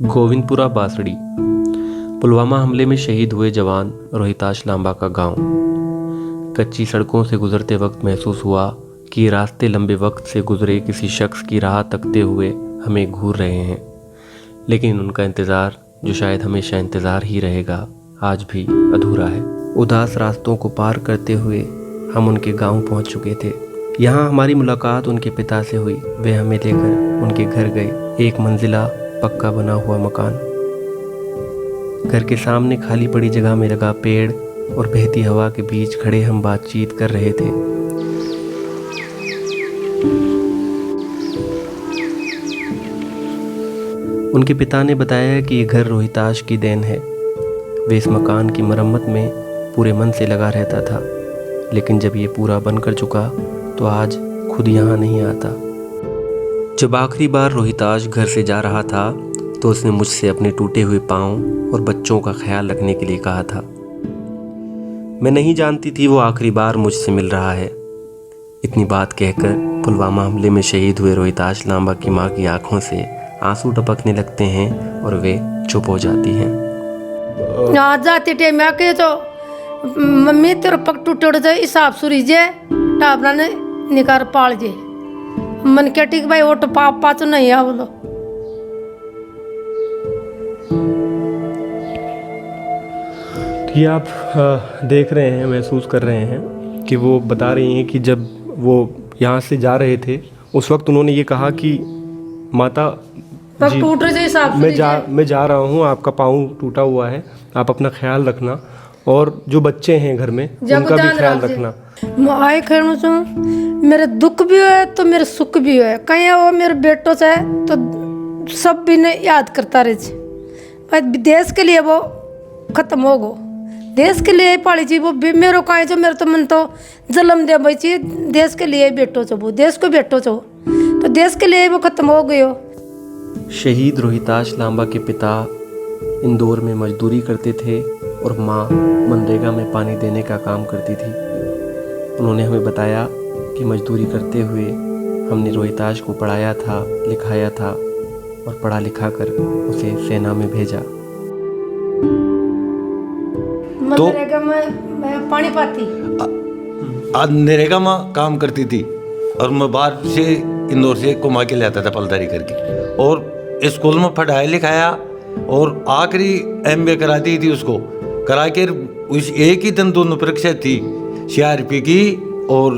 गोविंदपुरा बासड़ी। पुलवामा हमले में शहीद हुए जवान रोहिताश लांबा का गांव। कच्ची सड़कों से गुजरते वक्त महसूस हुआ कि रास्ते लंबे वक्त से गुजरे किसी शख्स की राह तकते हुए हमें घूर रहे हैं, लेकिन उनका इंतज़ार, जो शायद हमेशा इंतज़ार ही रहेगा, आज भी अधूरा है। उदास रास्तों को पार करते हुए हम उनके गांव पहुंच चुके थे। यहाँ हमारी मुलाकात उनके पिता से हुई। वे हमें लेकर उनके घर गए। एक मंजिला पक्का बना हुआ मकान, घर के सामने खाली पड़ी जगह में लगा पेड़ और बहती हवा के बीच खड़े हम बातचीत कर रहे थे। उनके पिता ने बताया कि ये घर रोहिताश की देन है। वे इस मकान की मरम्मत में पूरे मन से लगा रहता था, लेकिन जब ये पूरा बनकर चुका तो आज खुद यहाँ नहीं आता। जब आखिरी बार रोहिताश घर से जा रहा था तो उसने मुझसे अपने टूटे हुए पाँव और बच्चों का ख्याल रखने के लिए कहा था। मैं नहीं जानती थी वो आखिरी बार मुझसे मिल रहा है। इतनी बात कहकर पुलवामा हमले में शहीद हुए रोहिताश लांबा की माँ की आंखों से आंसू टपकने लगते हैं और वे चुप हो जाती हैं। आज जाते टाइम आके तो मम्मी तेरे पग टूटे जाए हिसाब सुरी जे टाबरा ने निकार पाल जे मन क्या ठीक भाई वो तो पापा तो नहीं है बोलो। ये आप देख रहे हैं, महसूस कर रहे हैं कि वो बता रही हैं कि जब वो यहाँ से जा रहे थे उस वक्त उन्होंने ये कहा कि माता जी, टूट रहे हिसाब मैं जा रहा हूँ, आपका पाँव टूटा हुआ है, आप अपना ख्याल रखना और जो बच्चे हैं घर में उनका भी ख्याल रखना। आए खेलू चू मेरे दुख भी है तो मेरे सुख भी है। कहीं वो मेरे बेटों से तो सब भी ने याद करता रहे। देश के लिए वो खत्म हो गो, देश के लिए पाली जी वो मेरो कहीं जो मेरे तो मन तो जन्म दे भाई ची देश के लिए बेटो चो, वो देश को बेटो चो तो देश के लिए वो खत्म हो गयो। शहीद रोहिताश लांबा के पिता इंदौर में मजदूरी करते थे और माँ मनरेगा में पानी देने का काम करती थी। उन्होंने हमें बताया कि मजदूरी करते हुए हमने रोहिताश को पढ़ाया था, लिखाया था और पढ़ा लिखा कर उसे सेना में भेजा। तो मनरेगा में पानी पाती नरेगा में काम करती थी और मैं बाहर से इंदौर से घुमा के ले आता था पलदारी करके और स्कूल में पढ़ाया लिखाया और आखिरी MBA करा दी थी उसको। करा के उस एक ही दिन दोनों परीक्षा थी, CRP की और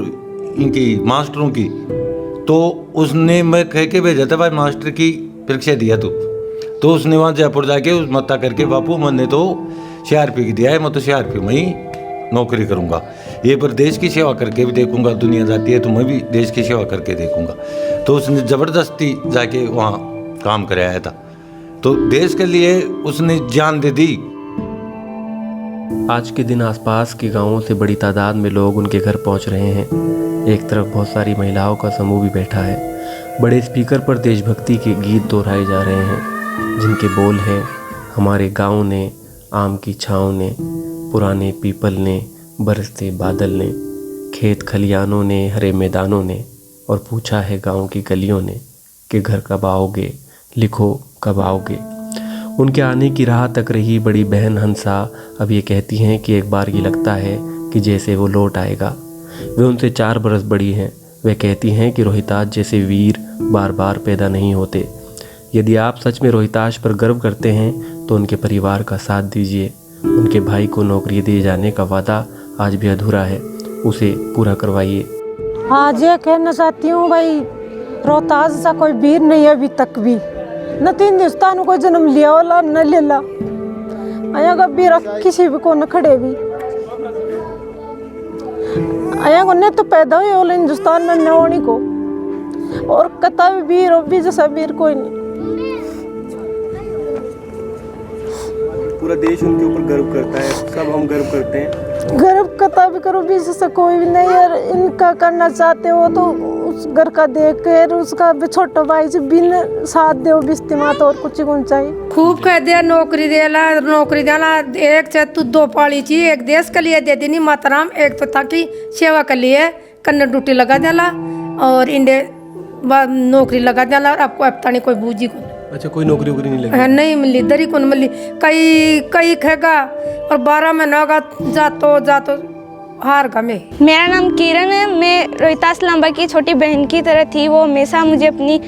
इनकी मास्टरों की। तो उसने मैं कह के भेजा था भाई मास्टर की परीक्षा दिया तो उसने वहाँ जयपुर जाके उस मत्ता करके बापू मैंने तो CRP की दिया है, मैं तो CRP में ही नौकरी करूँगा, ये पर देश की सेवा करके भी देखूँगा, दुनिया जाती है तो मैं भी देश की सेवा करके देखूँगा। तो उसने ज़बरदस्ती जाके वहाँ काम कराया था, तो देश के लिए उसने जान दे दी। आज के दिन आसपास के गांवों से बड़ी तादाद में लोग उनके घर पहुंच रहे हैं। एक तरफ बहुत सारी महिलाओं का समूह भी बैठा है। बड़े स्पीकर पर देशभक्ति के गीत दोहराए जा रहे हैं, जिनके बोल हैं, हमारे गांव ने, आम की छाँव ने, पुराने पीपल ने, बरसते बादल ने, खेत खलियानों ने, हरे मैदानों ने, और पूछा है गाँव की गलियों ने कि घर कब आओगे, लिखो कब आओगे। उनके आने की राह तक रही बड़ी बहन हंसा अब ये कहती हैं कि एक बार ये लगता है कि जैसे वो लौट आएगा। वे उनसे 4 बरस बड़ी हैं। वे कहती हैं कि रोहिताश जैसे वीर बार बार पैदा नहीं होते। यदि आप सच में रोहिताश पर गर्व करते हैं तो उनके परिवार का साथ दीजिए। उनके भाई को नौकरी दिए जाने का वादा आज भी अधूरा है, उसे पूरा करवाइए। आज ये कहना चाहती हूँ भाई, रोहतास सा कोई वीर नहीं है अभी तक भी, न तो हिंदुस्तान को जन्म लिया वाला न लेला आया का वीर किसी भी को न खड़े भी आया को ने तो पैदा हुए वाले हिंदुस्तान में न होनी को, और कता भी वीर हो भी जैसा वीर कोई नहीं। पूरा देश उनके ऊपर गर्व करता है, सब हम गर्व करते हैं। गर्व कता भी करो भी जैसा कोई भी नहीं यार। इनका करना चाहते हो तो उस घर का देख कर उसका भी छोटा भाई से बिन साथ दे बिस्तिमात और कुछ कौन चाहिए। खूब कह दिया नौकरी देला, नौकरी देला। एक से तू 2 पाली ची, एक देश के लिए दे देनी माताराम, एक तो ताकि सेवा के लिए कन्ना ड्यूटी लगा देला और इंडे नौकरी लगा देला। और आपको अब तानी कोई बूझी को अच्छा, कोई नौकरी वोकरी नहीं लगी? नहीं मिली, दरी को नहीं मिली। कई कई खेगा और 12 महीना होगा जातो हार का में। मेरा नाम किरण है। मैं रोहितास लांबा की छोटी बहन की तरह थी। वो हमेशा मुझे अपनी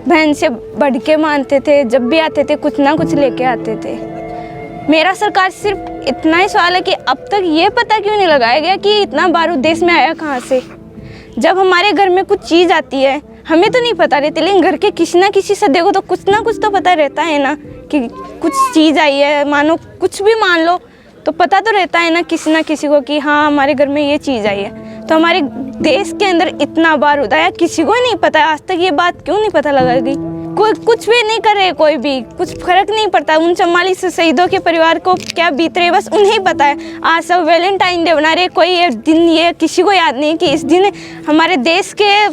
बहन से बढ़ के मानते थे। जब भी आते थे कुछ ना कुछ लेके आते थे। मेरा सरकार सिर्फ इतना ही सवाल है कि अब तक ये पता क्यों नहीं लगाया गया कि इतना बारूद देश में आया कहाँ से। जब हमारे घर में कुछ चीज़ आती है हमें तो नहीं पता रहती, लेकिन घर के किसी ना किसी सदस्य को तो कुछ ना कुछ तो पता रहता है ना कि कुछ चीज़ आई है। मानो कुछ भी मान लो तो पता तो रहता है ना किसी को कि हाँ हमारे घर में ये चीज़ आई है। तो हमारे देश के अंदर इतना बारूद आया, किसी को नहीं पता है। आज तक ये बात क्यों नहीं पता लगा गई? कोई कुछ भी नहीं कर रहे, कोई भी कुछ फर्क नहीं पड़ता। उन 44 शहीदों के परिवार को क्या बीत रहे बस उन्हें पता है। आज सब वैलेंटाइन डे बना रहे, कोई ये दिन ये किसी को याद नहीं कि इस दिन हमारे देश के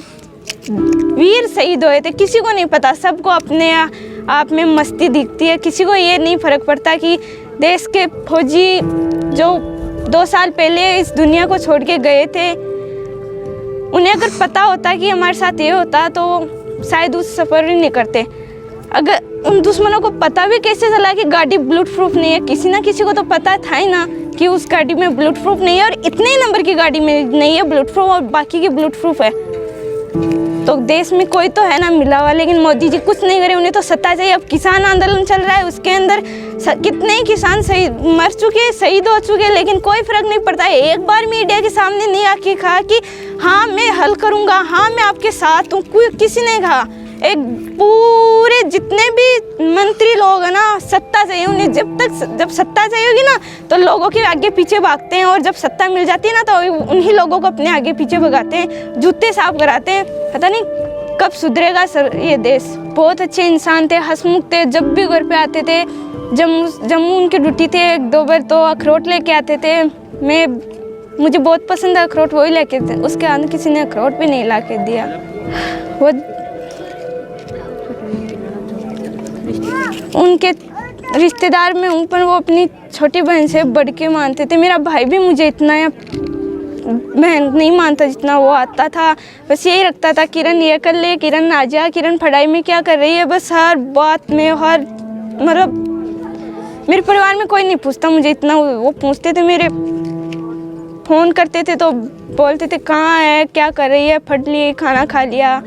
वीर शहीद हुए थे। किसी को नहीं पता, सबको अपने आप में मस्ती दिखती है। किसी को ये नहीं फर्क पड़ता कि देश के फौजी जो 2 साल पहले इस दुनिया को छोड़ के गए थे, उन्हें अगर पता होता कि हमारे साथ ये होता तो शायद उस सफ़र ही नहीं करते। अगर उन दुश्मनों को पता भी कैसे चला कि गाड़ी बुलेट प्रूफ नहीं है, किसी ना किसी को तो पता था ही ना कि उस गाड़ी में बुलेट प्रूफ नहीं है और इतने ही नंबर की गाड़ी में नहीं है बुलेट प्रूफ और बाकी की बुलेट प्रूफ है। तो देश में कोई तो है ना मिला हुआ, लेकिन मोदी जी कुछ नहीं करे। उन्हें तो सत्ता चाहिए। अब किसान आंदोलन चल रहा है, उसके अंदर कितने ही किसान शहीद मर चुके, शहीद हो चुके, लेकिन कोई फर्क नहीं पड़ता है। एक बार मीडिया के सामने नहीं आके कहा कि हाँ मैं हल करूँगा, हाँ मैं आपके साथ हूँ, कोई किसी ने कहा। एक पूरे जितने भी मंत्री लोग हैं ना, सत्ता चाहिए उन्हें। जब सत्ता चाहिए होगी ना तो लोगों के आगे पीछे भागते हैं, और जब सत्ता मिल जाती है ना तो उन्हीं लोगों को अपने आगे पीछे भगाते हैं, जूते साफ कराते हैं। पता नहीं कब सुधरेगा सर ये देश। बहुत अच्छे इंसान थे, हंसमुख थे। जब भी घर पे आते थे, जम्मू उनकी ड्यूटी थे, 1-2 बार तो अखरोट लेके आते थे। मुझे बहुत पसंद है अखरोट, वही लेके थे। उसके बाद किसी ने अखरोट भी नहीं ला के दिया। वो उनके रिश्तेदार में हूँ, पर वो अपनी छोटी बहन से बढ़ के मानते थे। मेरा भाई भी मुझे इतना बहन नहीं मानता जितना वो आता था। बस यही रखता था किरण ये कर ले, किरण आ जा, किरण पढ़ाई में क्या कर रही है। बस हर बात में मतलब मेरे परिवार में कोई नहीं पूछता मुझे इतना। वो पूछते थे, मेरे फ़ोन करते थे तो बोलते थे कहाँ है, क्या कर रही है, पढ़ ली, खाना खा लिया,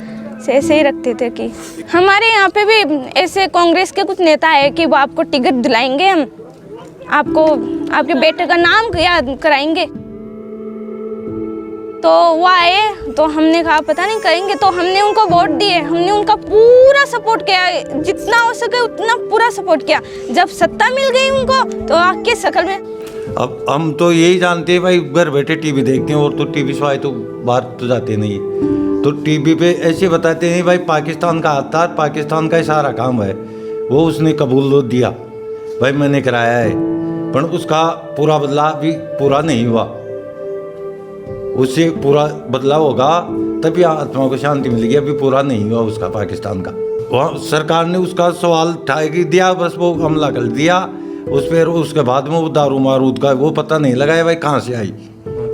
ऐसे ही रखते थे। कि हमारे यहाँ पे भी ऐसे कांग्रेस के कुछ नेता है कि वो आपको टिकट दिलाएंगे, हम आपको आपके बेटे का नाम याद कराएंगे। तो वो आए तो हमने कहा पता नहीं करेंगे, तो हमने उनको वोट दिए। हमने उनका पूरा सपोर्ट किया, जितना हो सके उतना पूरा सपोर्ट किया। जब सत्ता मिल गई उनको तो आके शकल में। अब हम तो यही जानते हैं भाई, घर बैठे टीवी देखते हैं, और तो टीवी सिवाय तो बाहर तो जाते नहीं। तो टीवी पे ऐसे बताते हैं भाई पाकिस्तान का हाथ था, पाकिस्तान का ही सारा काम है, वो उसने कबूल दिया भाई मैंने कराया है, पर उसका पूरा बदला भी पूरा नहीं हुआ। उससे पूरा बदलाव होगा तभी आत्मा को शांति मिलेगी। अभी पूरा नहीं हुआ उसका पाकिस्तान का। वहाँ सरकार ने उसका सवाल उठा के दिया, बस वो हमला कर दिया उस पर। उसके बाद में वो दारू मारूद का वो पता नहीं लगाया भाई कहाँ से आई,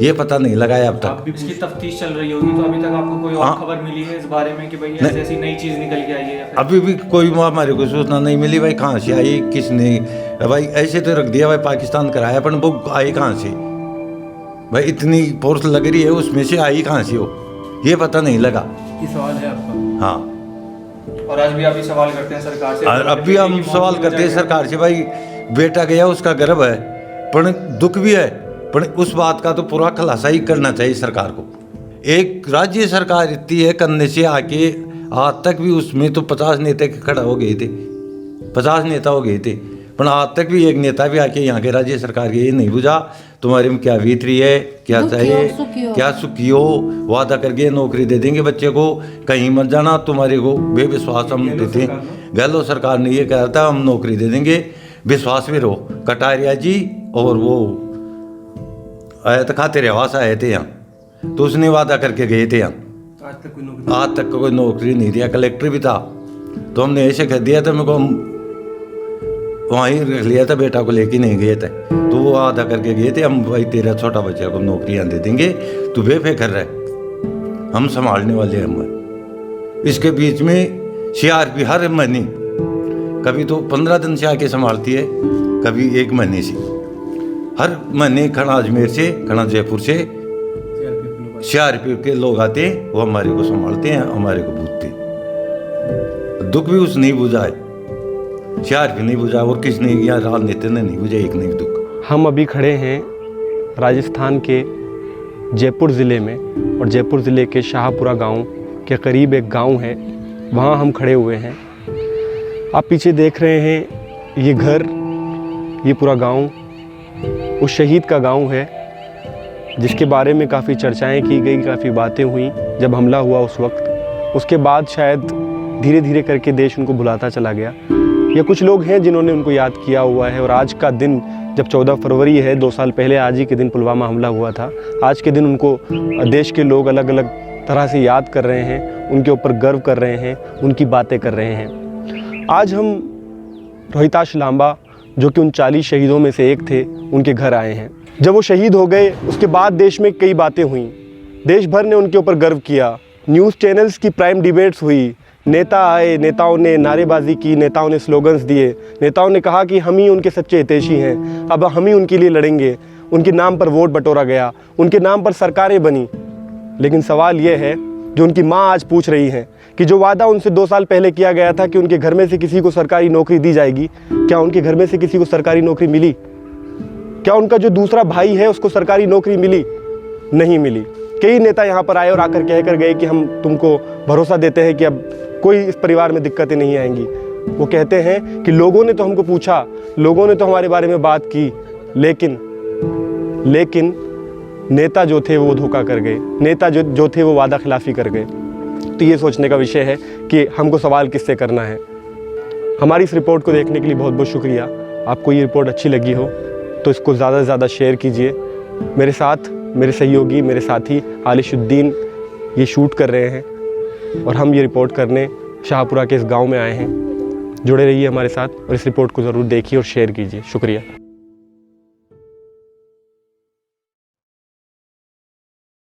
ये पता नहीं लगाया अब तक। इसकी तफ्तीश चल रही होगी, तो अभी तक आपको कोई और खबर मिली है इस बारे में कि भाई ऐसी नई चीज़ निकल के आई है? अभी भी कोई हमारे को सूचना नहीं मिली भाई कहाँ से आई, किसने। भाई ऐसे तो रख दिया भाई पाकिस्तान कराया, पर वो आई कहाँ से भाई? इतनी फोर्स लग रही है, उसमें से आई कहाँ से हो, ये पता नहीं लगा। ये सवाल है आपका? हाँ, और आज भी आप ये सवाल करते हैं सरकार से? अब भी हम सवाल करते हैं सरकार से। भाई बेटा गया, उसका गर्व है, पर दुख भी है, पर उस बात का तो पूरा खुलासा ही करना चाहिए सरकार को। एक राज्य सरकार इतनी है करने से आके आज तक भी उसमें तो 50 नेता खड़ा हो गए थे, 50 नेता हो गए थे, पर आज तक भी एक नेता भी आके यहाँ के राज्य सरकार के ये नहीं बुझा तुम्हारे में क्या बीत रही है, क्या चाहिए, क्या सुखी हो। वादा करके नौकरी दे देंगे बच्चे को, कहीं मत जाना, तुम्हारे को बेविश्वास हम देते हैं। गहलोत सरकार ने ये कहा था हम नौकरी दे देंगे, विश्वास में रहो। कटारिया जी और वो आया था खातिर आवास आए थे यहाँ, तो उसने वादा करके गए थे यहाँ, आज तक कोई नौकरी नहीं दिया। कलेक्टर भी था तो हमने ऐसे कह दिया था, मेरे को हम वहीं रख लिया था, बेटा को लेके नहीं गए थे। तो वो वादा करके गए थे हम भाई तेरा छोटा बच्चा को नौकरियाँ दे देंगे, तू बेफिक्र रहे, हम संभालने वाले हैं। हम इसके बीच में CRP हर महीने कभी तो 15 दिन से आके संभालती है, कभी 1 महीने से। हर महीने खड़ा अजमेर से, खड़ा जयपुर से CRPF के लोग आते हैं, वो हमारे को संभालते हैं, हमारे को पूछते हैं। दुख भी उस नहीं बुझा है, CRPF नहीं बुझा और किसने या राजनेता ने नहीं बुझा एक नहीं दुख। हम अभी खड़े हैं राजस्थान के जयपुर ज़िले में, और जयपुर ज़िले के शाहपुरा गांव के करीब एक गांव है, वहां हम खड़े हुए हैं। आप पीछे देख रहे हैं ये घर, ये पूरा गांव उस शहीद का गांव है जिसके बारे में काफ़ी चर्चाएं की गई, काफ़ी बातें हुई जब हमला हुआ उस वक्त। उसके बाद शायद धीरे धीरे करके देश उनको भुलाता चला गया, या कुछ लोग हैं जिन्होंने उनको याद किया हुआ है। और आज का दिन जब 14 फरवरी है, 2 साल पहले आज ही के दिन पुलवामा हमला हुआ था, आज के दिन उनको देश के लोग अलग अलग तरह से याद कर रहे हैं, उनके ऊपर गर्व कर रहे हैं, उनकी बातें कर रहे हैं। आज हम रोहिताश लांबा, जो कि उन 40 शहीदों में से एक थे, उनके घर आए हैं। जब वो शहीद हो गए उसके बाद देश में कई बातें हुई, देश भर ने उनके ऊपर गर्व किया, न्यूज़ चैनल्स की प्राइम डिबेट्स हुई, नेता आए, नेताओं ने नारेबाजी की, नेताओं ने स्लोगन्स दिए, नेताओं ने कहा कि हम ही उनके सच्चे हितैषी हैं, अब हम ही उनके लिए लड़ेंगे। उनके नाम पर वोट बटोरा गया, उनके नाम पर सरकारें बनी। लेकिन सवाल ये है जो उनकी माँ आज पूछ रही हैं कि जो वादा उनसे 2 साल पहले किया गया था कि उनके घर में से किसी को सरकारी नौकरी दी जाएगी, क्या उनके घर में से किसी को सरकारी नौकरी मिली? क्या उनका जो दूसरा भाई है उसको सरकारी नौकरी मिली? नहीं मिली। कई नेता यहाँ पर आए और आकर कह कर गए कि हम तुमको भरोसा देते हैं कि अब कोई इस परिवार में दिक्कतें नहीं आएंगी। वो कहते हैं कि लोगों ने तो हमको पूछा, लोगों ने तो हमारे बारे में बात की, लेकिन नेता जो थे वो धोखा कर गए, नेता जो थे वो वादा खिलाफ़ी कर गए। तो ये सोचने का विषय है कि हमको सवाल किससे करना है। हमारी इस रिपोर्ट को देखने के लिए बहुत बहुत शुक्रिया। आपको ये रिपोर्ट अच्छी लगी हो तो इसको ज़्यादा से ज़्यादा शेयर कीजिए। मेरे साथ मेरे सहयोगी, मेरे साथी आलिशुद्दीन ये शूट कर रहे हैं और हम ये रिपोर्ट करने शाहपुरा के इस गांव में आए हैं। जुड़े रहिए हमारे साथ और इस रिपोर्ट को ज़रूर देखिए और शेयर कीजिए। शुक्रिया।